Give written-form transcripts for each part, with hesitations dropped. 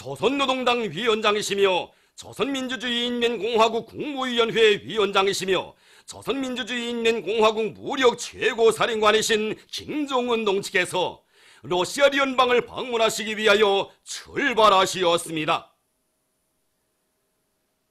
조선노동당 위원장이시며 조선민주주의인민공화국 국무위원회 위원장이시며 조선민주주의인민공화국 무력 최고사령관이신 김정은 동지께서 러시아 연방을 방문하시기 위하여 출발하시었습니다.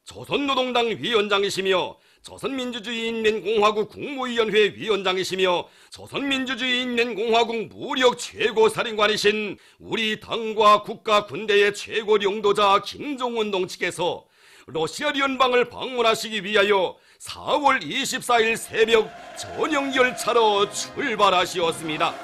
조선노동당 위원장이시며 조선민주주의인민공화국 국무위원회 위원장이시며 조선민주주의인민공화국 무력 최고사령관이신 우리 당과 국가 군대의 최고領導자 김정은 동지께서 러시아 연방을 방문하시기 위하여 4월 24일 새벽 전용 열차로 출발하시었습니다.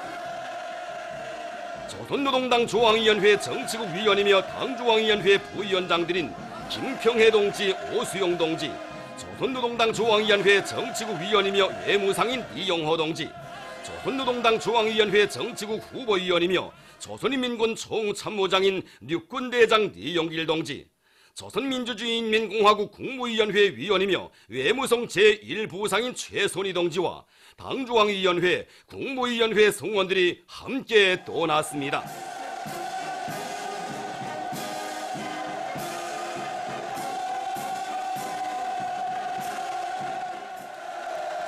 조선노동당 중앙위원회 정치국 위원이며 당중앙위원회 부위원장들인 김평해 동지, 오수영 동지, 조선노동당 중앙위원회 정치국 위원이며 외무상인 이영호 동지, 조선노동당 중앙위원회 정치국 후보위원이며 조선인민군 총참모장인 육군대장 이영길 동지, 조선민주주의인민공화국 국무위원회 위원이며 외무성 제1부상인 최선희 동지와 당중앙위원회, 국무위원회 성원들이 함께 떠났습니다.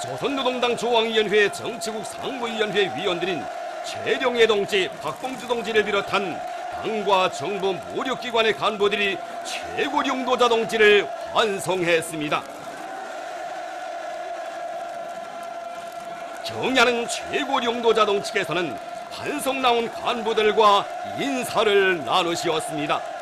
조선노동당 중앙위원회 정치국 상무위원회 위원들인 최령해 동지, 박봉주 동지를 비롯한 당과 정부 무력기관의 간부들이 최고領導자 동지를 환송했습니다. 경의하는 최고領導자 동지께서는 환송 나온 간부들과 인사를 나누시었습니다.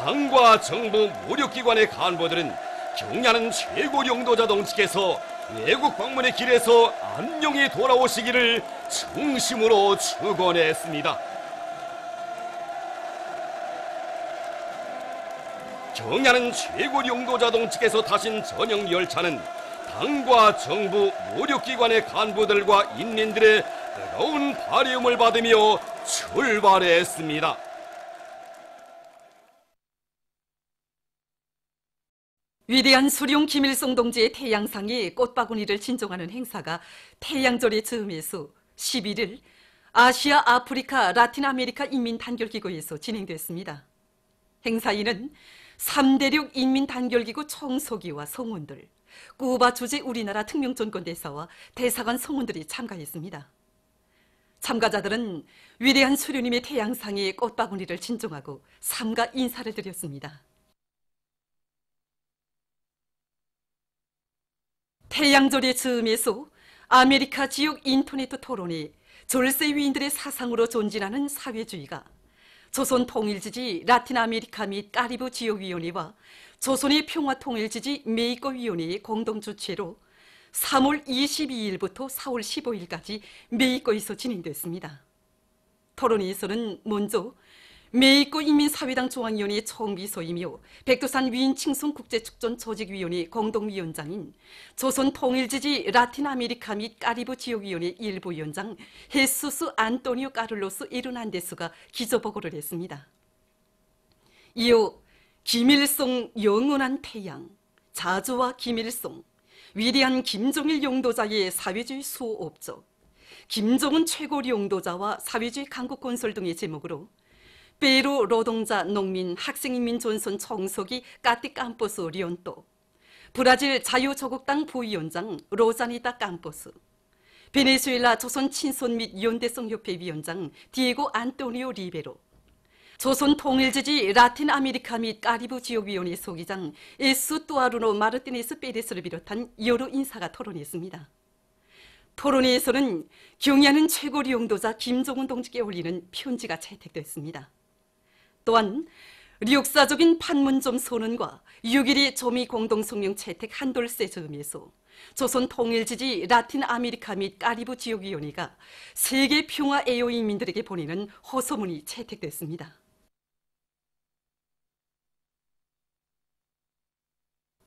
당과 정부 무력기관의 간부들은 경의하는 최고領導자 동지께서 외국 방문의 길에서 안녕히 돌아오시기를 진심으로 축원했습니다. 경의하는 최고領導자 동지께서 타신 전용 열차는 당과 정부 무력기관의 간부들과 인민들의 뜨거운 발음을 받으며 출발했습니다. 위대한 수룡 김일성 동지의 태양상이 꽃바구니를 진종하는 행사가 태양절의 즈음에서 11일 아시아, 아프리카, 라틴 아메리카 인민단결기구에서 진행됐습니다. 행사에는 3대륙 인민단결기구 총서기와 성원들, 쿠바 주재 우리나라 특명전권대사와 대사관 성원들이 참가했습니다. 참가자들은 위대한 수룡님의 태양상에 꽃바구니를 진종하고 삼가 인사를 드렸습니다. 태양절의 즈음에서 아메리카 지역 인터넷 토론에 졸세 위인들의 사상으로 존진하는 사회주의가 조선 통일지지 라틴 아메리카 및 카리브 지역위원회와 조선의 평화통일지지 메이커 위원회의 공동 주최로 3월 22일부터 4월 15일까지 메이커에서 진행됐습니다. 토론회에서는 먼저 메이커 인민사회당 중앙위원회 총비서이며 백두산 위인 칭송국제축전 조직위원회 공동위원장인 조선 통일지지 라틴 아메리카 및 카리브 지역위원회 일부위원장 헤수스 안토니오 카를로스 에르난데스가 기조보고를 했습니다. 이어 김일성 영원한 태양, 자주와 김일성, 위대한 김정일 용도자의 사회주의 수호업적, 김정은 최고領導자와 사회주의 강국건설 등의 제목으로 페루 노동자, 농민, 학생인민 전선 총서기 까띠 캄포스 리온토, 브라질 자유조국당 부위원장 로자니타 캄포스, 베네수엘라 조선 친선 및 연대성 협회 위원장 디에고 안토니오 리베로, 조선 통일지지 라틴 아메리카 및 카리브 지역위원회 소기장 에스 투아루노 마르티네스 페레스를 비롯한 여러 인사가 토론했습니다. 토론회에서는 경의하는 최고領導자 김정은 동지께 올리는 편지가 채택됐습니다. 또한 역사적인 판문점 선언과 6.12 조미 공동성명 채택 한돌세 즈음에서 조선 통일지지 라틴 아메리카 및 카리브 지역위원회가 세계 평화 애호인민들에게 보내는 호소문이 채택됐습니다.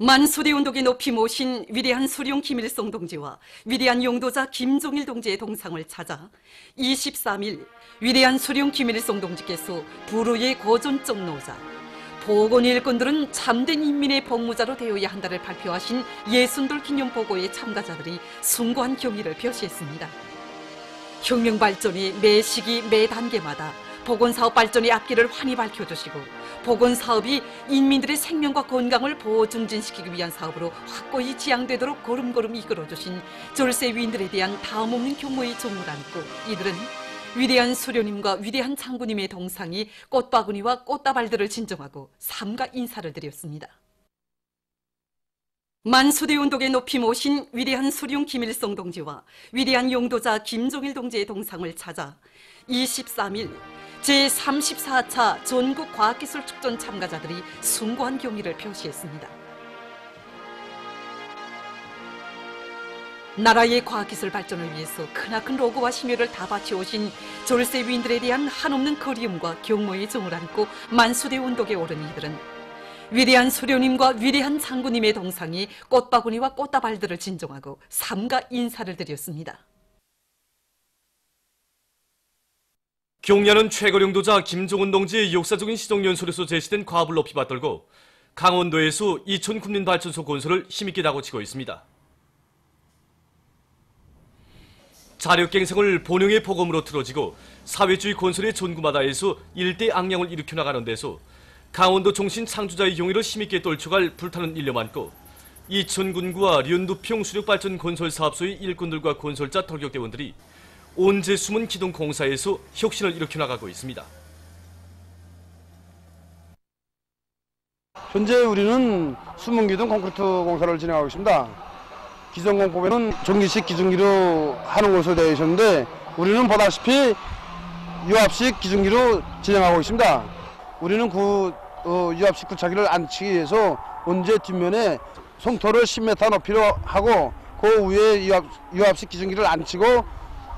만수리 운동에 높이 모신 위대한 수룡 김일성 동지와 위대한 용도자 김종일 동지의 동상을 찾아 23일 위대한 수룡 김일성 동지께서 불후의 고존점 노자, 보건 일꾼들은 참된 인민의 복무자로 되어야 한다를 발표하신 예순돌 기념보고의 참가자들이 숭고한 경의를 표시했습니다. 혁명 발전이 매 시기 매 단계마다 보건사업 발전의 앞길을 환히 밝혀주시고 보건사업이 인민들의 생명과 건강을 보호 증진시키기 위한 사업으로 확고히 지향되도록 걸음걸음 이끌어주신 졸세 위인들에 대한 다음없는 경모의 정을 안고 이들은 위대한 수료님과 위대한 장군님의 동상이 꽃바구니와 꽃다발들을 진정하고 삼가 인사를 드렸습니다. 만수대운동에 높이 모신 위대한 수룡 김일성 동지와 위대한 용도자 김종일 동지의 동상을 찾아 23일 제34차 전국과학기술축전 참가자들이 숭고한 경의를 표시했습니다. 나라의 과학기술 발전을 위해서 크나큰 로고와 심혈을 다 바쳐오신 졸세 위인들에 대한 한없는 그리움과 경모의 정을 안고 만수대 운동에 오른 이들은 위대한 수료님과 위대한 장군님의 동상이 꽃바구니와 꽃다발들을 진정하고 삼가 인사를 드렸습니다. 경야는 최고령도자 김종은 동지의 역사적인 시종연설에서 제시된 과업을 높이 받들고 강원도에서 이촌 군민발전소 건설을 힘있게 다고치고 있습니다. 자력갱생을 본영의 복음으로 틀어지고 사회주의 건설의 전구마다에서 일대 악량을 일으켜 나가는 데서 강원도 종신 창조자의 용의를 힘있게 떨쳐갈 불타는 일념 안고 이천군구와 련두평 수력발전 건설사업소의 일꾼들과 건설자 돌격대원들이 온제 숨은 기동 공사에서 혁신을 일으켜 나가고 있습니다. 현재 우리는 숨은 기둥 콘크리트 공사를 진행하고 있습니다. 기존공법에는 전기식 기중기로 하는 것으로 되어 있었는데 우리는 보다시피 유압식 기중기로 진행하고 있습니다. 우리는 유압식 구차기를 안치기 위해서 원제 뒷면에 송토를 10m 높이로 하고 그 위에 유압식 기중기를 안치고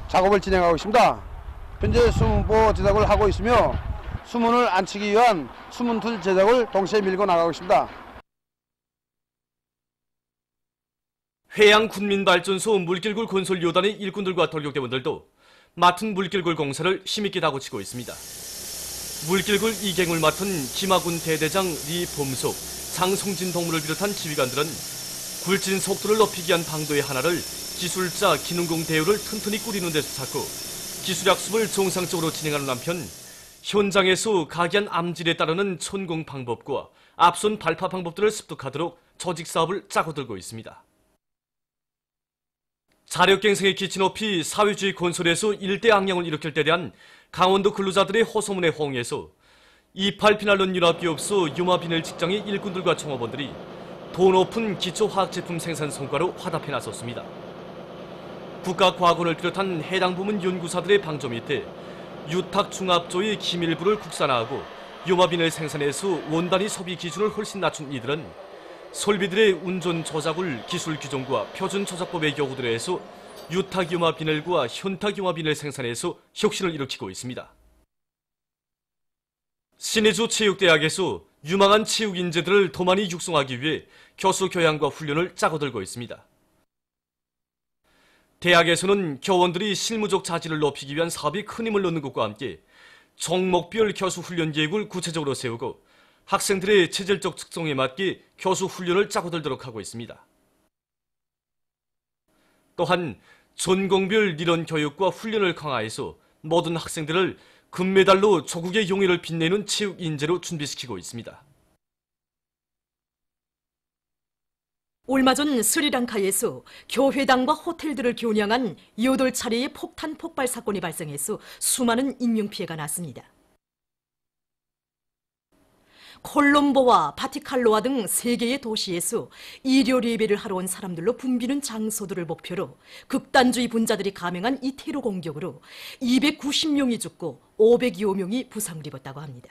작업을 진행하고 있습니다. 현재 수문보 제작을 하고 있으며 수문을 안치기 위한 수문틀 제작을 동시에 밀고 나가고 있습니다. 회양군민발전소 물길굴 건설 요단의 일꾼들과 돌격대원들도 맡은 물길굴 공사를 힘있게 다고치고 있습니다. 물길굴 이갱을 맡은 김하군 대대장 리범석, 장송진 동무를 비롯한 지휘관들은 굴진 속도를 높이기 위한 방도의 하나를 기술자 기능공 대우를 튼튼히 꾸리는 데서 찾고 기술학습을 정상적으로 진행하는 한편 현장에서 각이한 암질에 따르는 천공 방법과 앞선 발파 방법들을 습득하도록 조직사업을 짜고 들고 있습니다. 자력갱생의 기치 높이 사회주의 건설에서 일대 악량을 일으킬 때 대한 강원도 근로자들의 호소문에 호응해서 이팔피날론 융합기업소 유마비넬 직장의 일꾼들과 종업원들이 더 높은 기초화학제품 생산 성과로 화답해 나섰습니다. 국가과학원을 비롯한 해당 부문 연구사들의 방조 밑에 유탁중합조의 기밀부를 국산화하고 유마비넬 생산에서 원단위 소비 기준을 훨씬 낮춘 이들은 설비들의 운전 조작을 기술 규정과 표준 조작법의 요구들에 의해서 유탁유마 비닐과 현탁유마 비닐 생산에서 혁신을 일으키고 있습니다. 신의주 체육대학에서 유망한 체육 인재들을 더 많이 육성하기 위해 교수 교양과 훈련을 짜고 들고 있습니다. 대학에서는 교원들이 실무적 자질을 높이기 위한 사업에 큰 힘을 넣는 것과 함께 종목별 교수 훈련 계획을 구체적으로 세우고 학생들의 체질적 특성에 맞게 교수 훈련을 짜고 들도록 하고 있습니다. 또한 전공별 이론 교육과 훈련을 강화해서 모든 학생들을 금메달로 조국의 용의를 빛내는 체육 인재로 준비시키고 있습니다. 얼마 전 스리랑카에서 교회당과 호텔들을 겨냥한 8차례의 폭탄 폭발 사건이 발생해서 수많은 인명피해가 났습니다. 콜롬보와 바티칼로아 등 3개의 도시에서 일요 예배를 하러 온 사람들로 붐비는 장소들을 목표로 극단주의 분자들이 감행한 이 테러 공격으로 290명이 죽고 500여 명이 부상을 입었다고 합니다.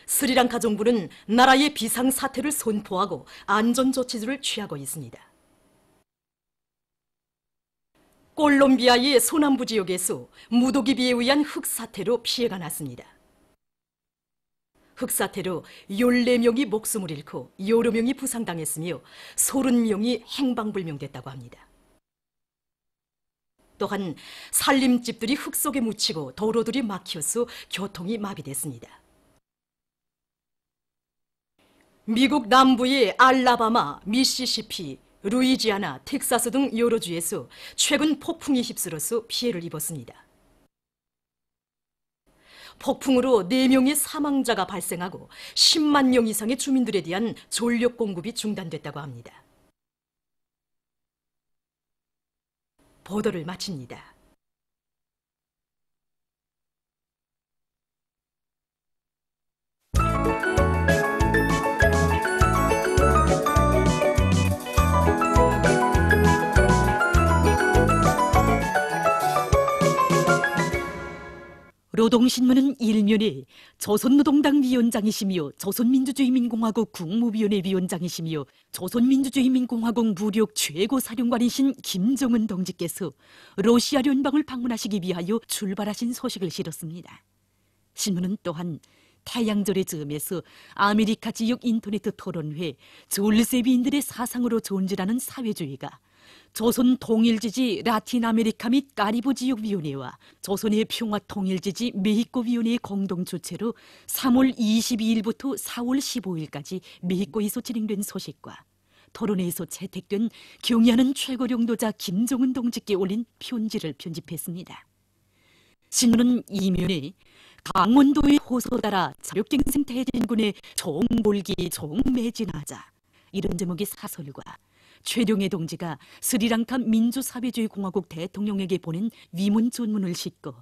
스리랑카 정부는 나라의 비상사태를 선포하고 안전조치들을 취하고 있습니다. 콜롬비아의 소남부 지역에서 무더기비에 의한 흙사태로 피해가 났습니다. 흙사태로 14명이 목숨을 잃고 여러 명이 부상당했으며 30명이 행방불명됐다고 합니다. 또한 살림집들이 흙 속에 묻히고 도로들이 막혀서 교통이 마비됐습니다. 미국 남부의 알라바마, 미시시피, 루이지아나, 텍사스 등 여러 주에서 최근 폭풍이 휩쓸어서 피해를 입었습니다. 폭풍으로 4명의 사망자가 발생하고 10만 명 이상의 주민들에 대한 전력 공급이 중단됐다고 합니다. 보도를 마칩니다. 노동신문은 일면에 조선노동당 위원장이시며 조선민주주의민공화국 국무위원회 위원장이시며 조선민주주의민공화국 무력 최고사령관이신 김정은 동지께서 러시아 연방을 방문하시기 위하여 출발하신 소식을 실었습니다. 신문은 또한 태양절의 즈음에서 아메리카 지역 인터넷 토론회 졸세비인들의 사상으로 존재하는 사회주의가 조선 통일지지 라틴 아메리카 및 카리브 지역위원회와 조선의 평화통일지지 메히코위원회의 공동 주최로 3월 22일부터 4월 15일까지 메히코에서 진행된 소식과 토론회에서 채택된 경의하는 최고령도자 김정은 동지께 올린 편지를 편집했습니다. 신문은 이면에 강원도의 호소 따라 자력갱생 태진군의 종볼기 종매진하자 이런 제목의 사설과 최룡해 동지가 스리랑카 민주사회주의공화국 대통령에게 보낸 위문 전문을 싣고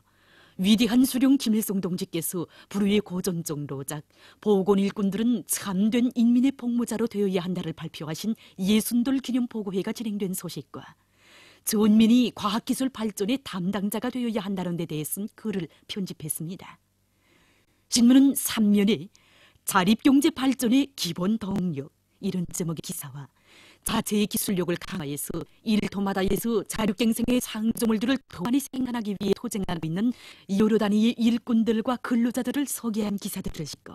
위대한 수령 김일성 동지께서 불후의 고전적 로작 보건 일꾼들은 참된 인민의 복무자로 되어야 한다를 발표하신 예순돌 기념보고회가 진행된 소식과 전민이 과학기술 발전의 담당자가 되어야 한다는 데 대해 쓴 글을 편집했습니다. 신문은 3면에 자립경제 발전의 기본 동력 이런 제목의 기사와 자체의 기술력을 강화해서 일터마다에서 자력갱생의 창조물들을 더 많이 생산하기 위해 토쟁하고 있는 여러 단위의 일꾼들과 근로자들을 소개한 기사들을 싣고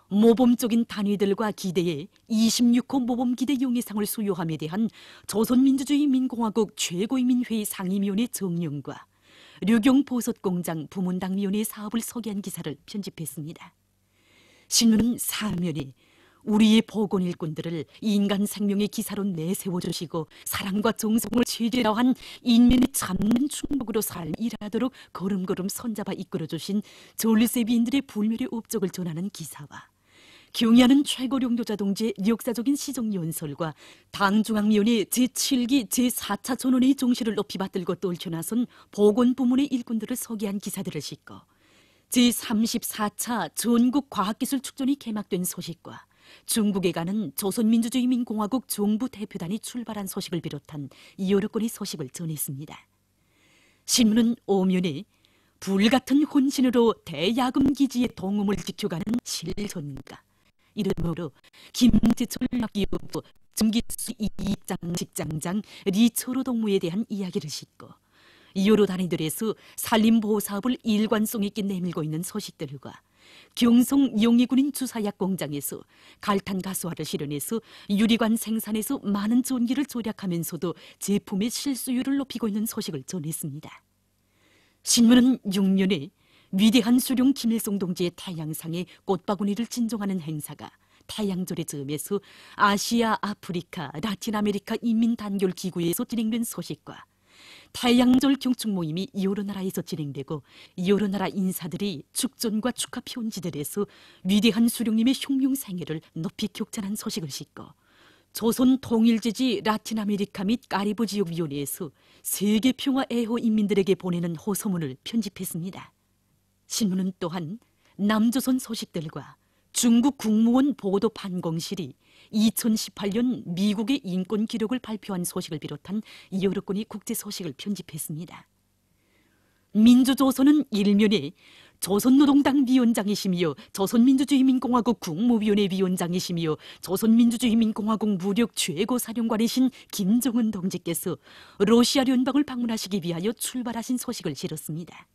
모범적인 단위들과 기대에 26호 모범기대 용의상을 수여함에 대한 조선민주주의민공화국 최고인민회의 상임위원회 정령과 류경보석공장 부문당위원회 사업을 소개한 기사를 편집했습니다. 신문은 사면에 우리의 보건 일꾼들을 인간 생명의 기사로 내세워주시고 사랑과 정성을 최대화한 인민의 참는 충복으로 일하도록 걸음걸음 손잡아 이끌어주신 졸세비인들의 불멸의 업적을 전하는 기사와 경의하는 최고령도자 동지의 역사적인 시정연설과 당중앙위원회 제7기 제4차 전원회의 정신을 높이 받들고 떨쳐나선 보건부문의 일꾼들을 소개한 기사들을 싣고 제34차 전국과학기술축전이 개막된 소식과 중국에 가는 조선민주주의민공화국 정부 대표단이 출발한 소식을 비롯한 여러 건의 소식을 전했습니다. 신문은 오면에 불같은 혼신으로 대야금기지의 동음을 지켜가는 실전가 이름으로 김지철 기업부 증기수 2장 직장장 리초로 동무에 대한 이야기를 싣고 여러 단위들에서 산림보호사업을 일관성 있게 내밀고 있는 소식들과 경성 용의군인 주사약 공장에서 갈탄 가스화를 실현해서 유리관 생산에서 많은 전기를 절약하면서도 제품의 실수율을 높이고 있는 소식을 전했습니다. 신문은 6면에 위대한 수령 김일성 동지의 태양상에 꽃바구니를 진정하는 행사가 태양절의 즈음에서 아시아, 아프리카, 라틴 아메리카 인민단결기구에서 진행된 소식과 태양절 경축 모임이 여러 나라에서 진행되고 여러 나라 인사들이 축전과 축하 편지들에서 위대한 수령님의 흉흉 생애를 높이 격찬한 소식을 싣고 조선 통일지지 라틴 아메리카 및 카리브 지역위원회에서 세계 평화 애호 인민들에게 보내는 호소문을 편집했습니다. 신문은 또한 남조선 소식들과 중국 국무원 보도 판공실이 2018년 미국의 인권 기록을 발표한 소식을 비롯한 여러 건의 국제 소식을 편집했습니다. 민주조선은 일면에 조선노동당 위원장이시며 조선민주주의민공화국 국무위원회 위원장이시며 조선민주주의민공화국 무력 최고사령관이신 김정은 동지께서 러시아 연방을 방문하시기 위하여 출발하신 소식을 실었습니다.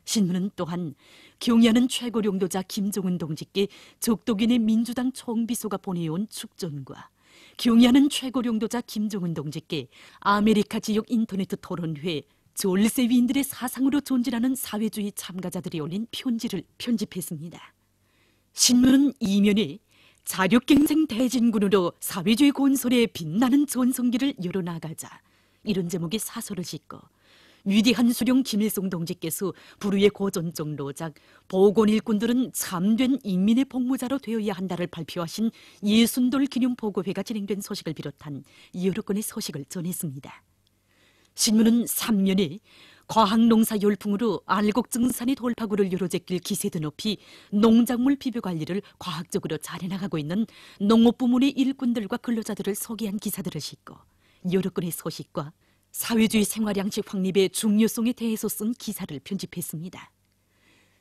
신문은 또한 경의하는 최고령도자 김정은 동지께 적도균의 민주당 총비서가 보내온 축전과 경의하는 최고령도자 김정은 동지께 아메리카 지역 인터넷 토론회 졸세위인들의 사상으로 존재하는 사회주의 참가자들이 올린 편지를 편집했습니다. 신문은 이면에 자력갱생 대진군으로 사회주의 건설에 빛나는 전성기를 열어나가자, 이런 제목의 사설을 싣고 위대한 수령 김일성 동지께서 불후의 고전적 로작 보건 일꾼들은 참된 인민의 복무자로 되어야 한다를 발표하신 예순돌 기념보고회가 진행된 소식을 비롯한 여러 건의 소식을 전했습니다. 신문은 3년에 과학농사 열풍으로 알곡증산의 돌파구를 열어제낄 기세도 높이 농작물 비벼관리를 과학적으로 잘해나가고 있는 농업부문의 일꾼들과 근로자들을 소개한 기사들을 싣고 여러 건의 소식과 사회주의 생활양식 확립의 중요성에 대해서 쓴 기사를 편집했습니다.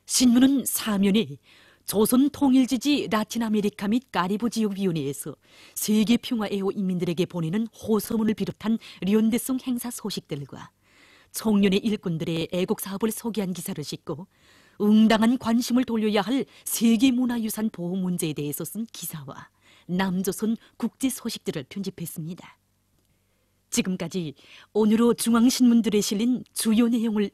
신문은 사면에 조선 통일지지 라틴 아메리카 및 카리브 지역위원회에서 세계 평화애호 인민들에게 보내는 호소문을 비롯한 연대성 행사 소식들과 청년의 일꾼들의 애국 사업을 소개한 기사를 싣고 응당한 관심을 돌려야 할 세계문화유산 보호 문제에 대해서 쓴 기사와 남조선 국제 소식들을 편집했습니다. 지금까지 오늘로 중앙신문들에 실린 주요 내용을